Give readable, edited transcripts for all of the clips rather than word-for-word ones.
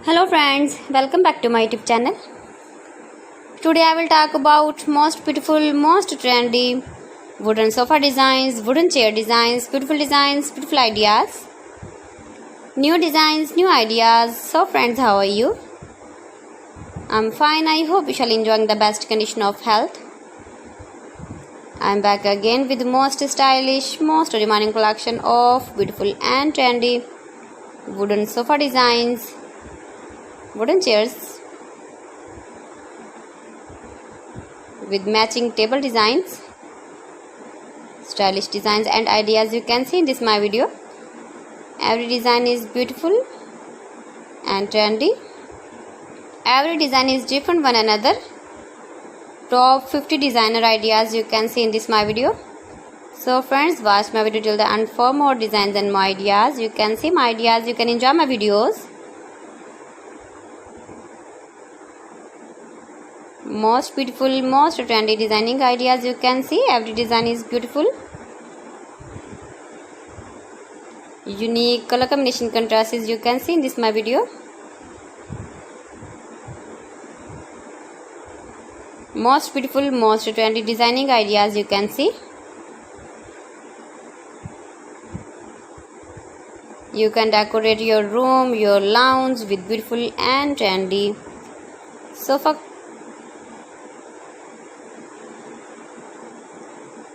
Hello friends, welcome back to my YouTube channel. Today I will talk about most beautiful, most trendy wooden sofa designs, wooden chair designs, beautiful ideas, new designs, new ideas. So friends, how are you? I'm fine. I hope you shall enjoying the best condition of health. I'm back again with the most stylish, most demanding collection of beautiful and trendy wooden sofa designs, wooden chairs with matching table designs, stylish designs and ideas you can see in this my video. Every design is beautiful and trendy. Every design is different one another. Top 50 designer ideas you can see in this my video. So friends, watch my video till the end for more designs and more ideas. You can see my ideas, you can enjoy my videos. Most beautiful, most trendy designing ideas you can see. Every design is beautiful. Unique color combination contrasts you can see in this my video. Most beautiful, most trendy designing ideas you can see. You can decorate your room, your lounge with beautiful and trendy sofa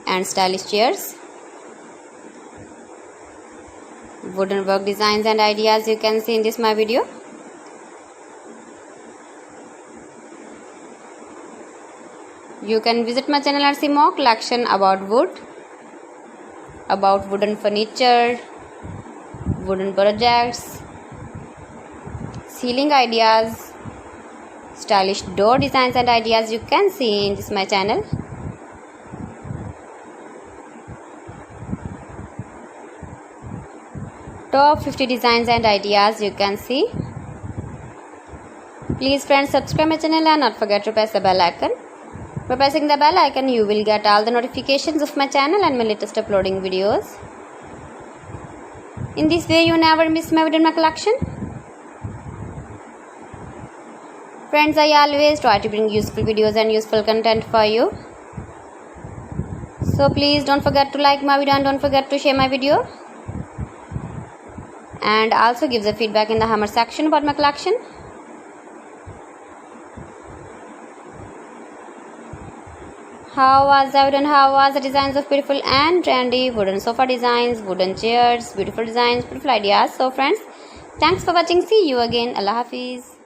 and stylish chairs. Wooden work designs and ideas you can see in this my video. You can visit my channel and see more collection about wood, about wooden furniture, wooden projects, ceiling ideas, stylish door designs and ideas you can see in this my channel. Top 50 designs and ideas you can see. Please friends, subscribe my channel and not forget to press the bell icon. By pressing the bell icon you will get all the notifications of my channel and my latest uploading videos. In this way you never miss my video in my collection. Friends, I always try to bring useful videos and useful content for you. So please don't forget to like my video and don't forget to share my video. And also give the feedback in the hammer section about my collection. How was the wooden? How was the designs of beautiful and trendy wooden sofa designs, wooden chairs, beautiful designs, beautiful ideas. So friends, thanks for watching. See you again. Allah Hafiz.